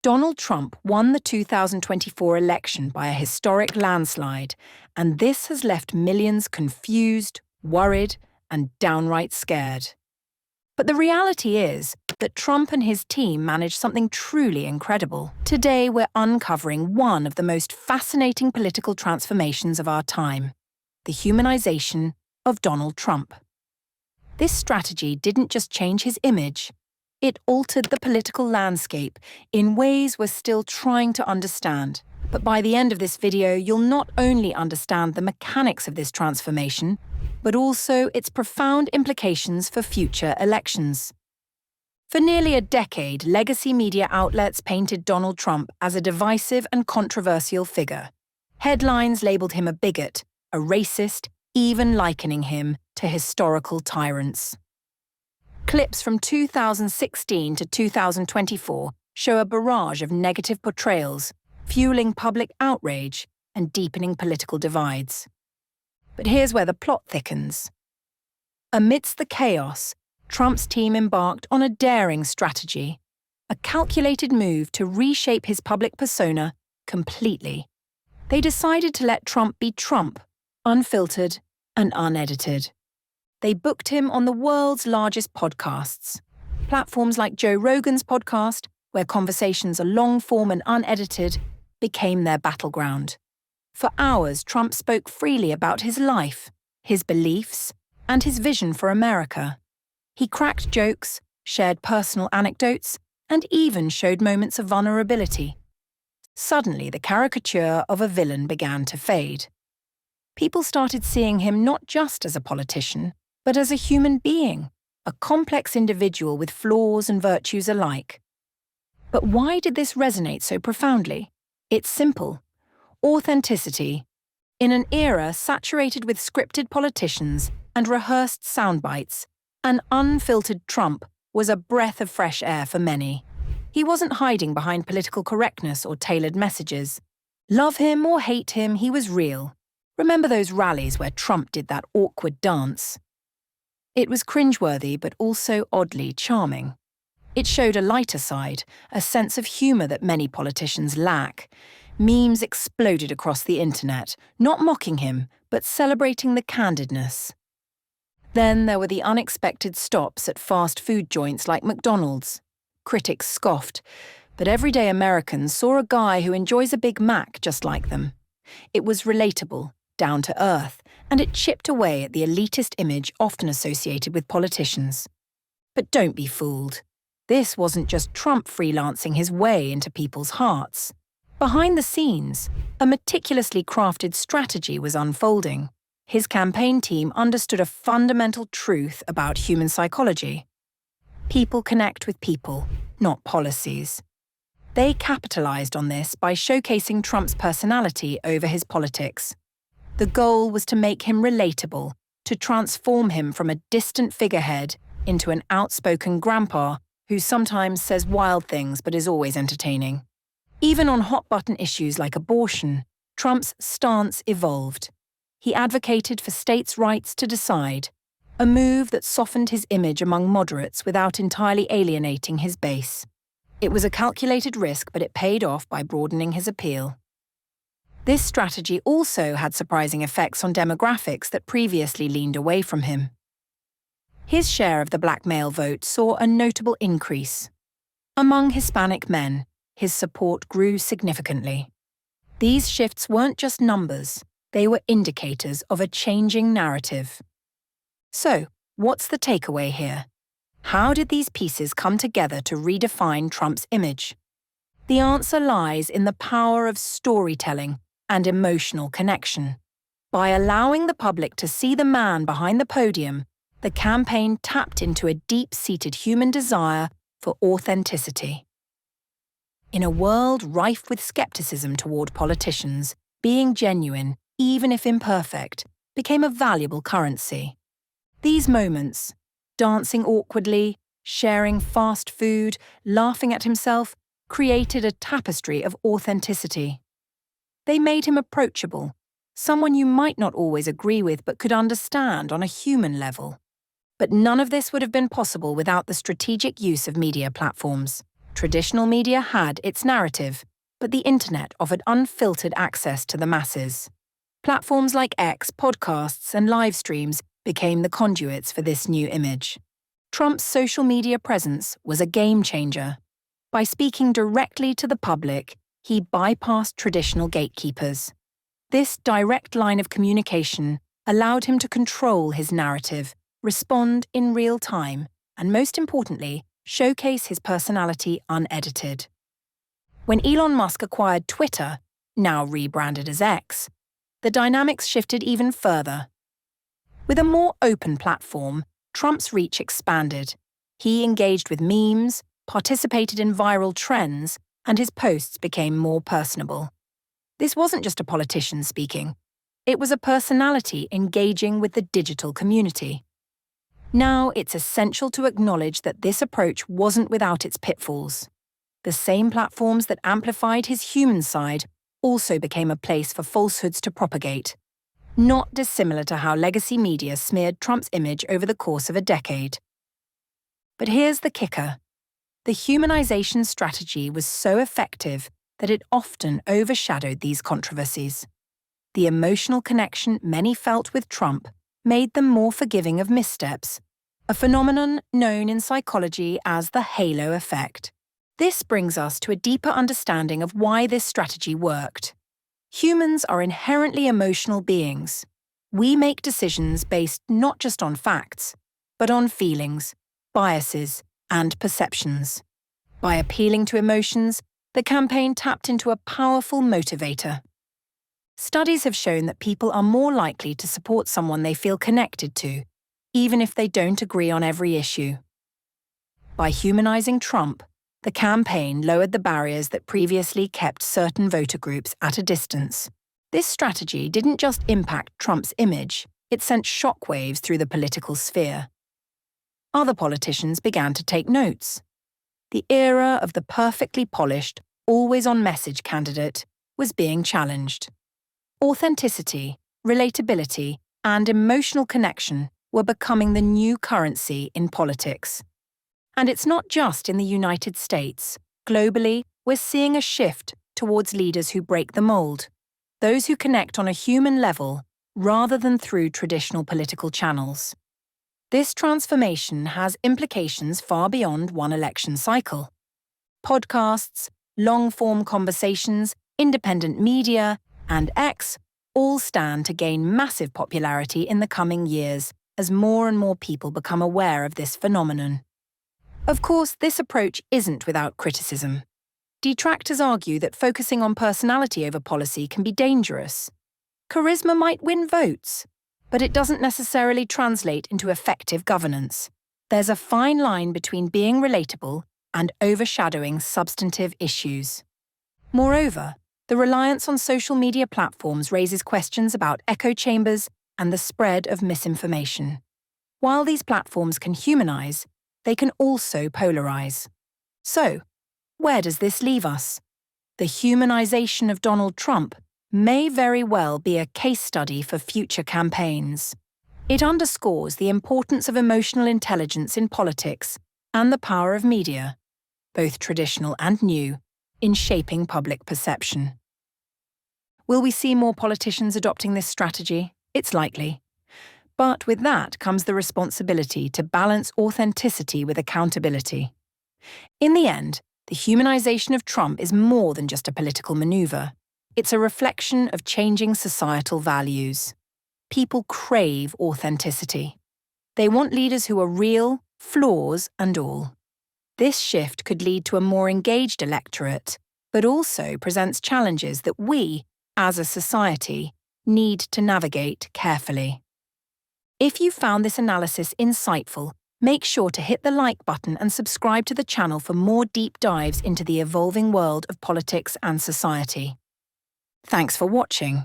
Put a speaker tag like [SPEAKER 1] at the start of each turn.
[SPEAKER 1] Donald Trump won the 2024 election by a historic landslide, and this has left millions confused, worried, and downright scared. But the reality is that Trump and his team managed something truly incredible. Today, we're uncovering one of the most fascinating political transformations of our time: the humanization of Donald Trump. This strategy didn't just change his image, it altered the political landscape in ways we're still trying to understand. But by the end of this video, you'll not only understand the mechanics of this transformation, but also its profound implications for future elections. For nearly a decade, legacy media outlets painted Donald Trump as a divisive and controversial figure. Headlines labeled him a bigot, a racist, even likening him to historical tyrants. Clips from 2016 to 2024 show a barrage of negative portrayals, fueling public outrage and deepening political divides. But here's where the plot thickens. Amidst the chaos, Trump's team embarked on a daring strategy, a calculated move to reshape his public persona completely. They decided to let Trump be Trump, unfiltered and unedited. They booked him on the world's largest podcasts, platforms like Joe Rogan's podcast, where conversations are long-form and unedited, became their battleground. For hours, Trump spoke freely about his life, his beliefs, and his vision for America. He cracked jokes, shared personal anecdotes, and even showed moments of vulnerability. Suddenly, the caricature of a villain began to fade. People started seeing him not just as a politician, but as a human being, a complex individual with flaws and virtues alike. But why did this resonate so profoundly? It's simple. Authenticity. In an era saturated with scripted politicians and rehearsed soundbites, an unfiltered Trump was a breath of fresh air for many. He wasn't hiding behind political correctness or tailored messages. Love him or hate him, he was real. Remember those rallies where Trump did that awkward dance? It was cringeworthy but also oddly charming. It showed a lighter side, a sense of humor that many politicians lack. Memes exploded across the internet, not mocking him, but celebrating the candidness. Then there were the unexpected stops at fast food joints like McDonald's. Critics scoffed, but everyday Americans saw a guy who enjoys a Big Mac just like them. It was relatable, down to earth, and it chipped away at the elitist image often associated with politicians. But don't be fooled. This wasn't just Trump freelancing his way into people's hearts. Behind the scenes, a meticulously crafted strategy was unfolding. His campaign team understood a fundamental truth about human psychology. People connect with people, not policies. They capitalized on this by showcasing Trump's personality over his politics. The goal was to make him relatable, to transform him from a distant figurehead into an outspoken grandpa who sometimes says wild things but is always entertaining. Even on hot-button issues like abortion, Trump's stance evolved. He advocated for states' rights to decide, a move that softened his image among moderates without entirely alienating his base. It was a calculated risk, but it paid off by broadening his appeal. This strategy also had surprising effects on demographics that previously leaned away from him. His share of the black male vote saw a notable increase. Among Hispanic men, his support grew significantly. These shifts weren't just numbers, they were indicators of a changing narrative. So, what's the takeaway here? How did these pieces come together to redefine Trump's image? The answer lies in the power of storytelling and emotional connection. By allowing the public to see the man behind the podium, the campaign tapped into a deep-seated human desire for authenticity. In a world rife with skepticism toward politicians, being genuine, even if imperfect, became a valuable currency. These moments, dancing awkwardly, sharing fast food, laughing at himself, created a tapestry of authenticity. They made him approachable, someone you might not always agree with but could understand on a human level. But none of this would have been possible without the strategic use of media platforms. Traditional media had its narrative, but the internet offered unfiltered access to the masses. Platforms like X, podcasts, and live streams became the conduits for this new image. Trump's social media presence was a game changer. By speaking directly to the public, he bypassed traditional gatekeepers. This direct line of communication allowed him to control his narrative, respond in real time, and most importantly, showcase his personality unedited. When Elon Musk acquired Twitter, now rebranded as X, the dynamics shifted even further. With a more open platform, Trump's reach expanded. He engaged with memes, participated in viral trends, and his posts became more personable. This wasn't just a politician speaking. It was a personality engaging with the digital community. Now it's essential to acknowledge that this approach wasn't without its pitfalls. The same platforms that amplified his human side also became a place for falsehoods to propagate, not dissimilar to how legacy media smeared Trump's image over the course of a decade. But here's the kicker. The humanization strategy was so effective that it often overshadowed these controversies. The emotional connection many felt with Trump made them more forgiving of missteps, a phenomenon known in psychology as the halo effect. This brings us to a deeper understanding of why this strategy worked. Humans are inherently emotional beings. We make decisions based not just on facts, but on feelings, biases, and perceptions. By appealing to emotions, the campaign tapped into a powerful motivator. Studies have shown that people are more likely to support someone they feel connected to, even if they don't agree on every issue. By humanizing Trump, the campaign lowered the barriers that previously kept certain voter groups at a distance. This strategy didn't just impact Trump's image, it sent shockwaves through the political sphere. Other politicians began to take notes. The era of the perfectly polished, always-on-message candidate was being challenged. Authenticity, relatability, and emotional connection were becoming the new currency in politics. And it's not just in the United States. Globally, we're seeing a shift towards leaders who break the mold, those who connect on a human level rather than through traditional political channels. This transformation has implications far beyond one election cycle. Podcasts, long-form conversations, independent media, and X all stand to gain massive popularity in the coming years as more and more people become aware of this phenomenon. Of course, this approach isn't without criticism. Detractors argue that focusing on personality over policy can be dangerous. Charisma might win votes, but it doesn't necessarily translate into effective governance. There's a fine line between being relatable and overshadowing substantive issues. Moreover, the reliance on social media platforms raises questions about echo chambers and the spread of misinformation. While these platforms can humanize, they can also polarize. So, where does this leave us? The humanization of Donald Trump may very well be a case study for future campaigns. It underscores the importance of emotional intelligence in politics and the power of media, both traditional and new, in shaping public perception. Will we see more politicians adopting this strategy? It's likely. But with that comes the responsibility to balance authenticity with accountability. In the end, the humanization of Trump is more than just a political maneuver. It's a reflection of changing societal values. People crave authenticity. They want leaders who are real, flaws and all. This shift could lead to a more engaged electorate, but also presents challenges that we, as a society, need to navigate carefully. If you found this analysis insightful, make sure to hit the like button and subscribe to the channel for more deep dives into the evolving world of politics and society. Thanks for watching.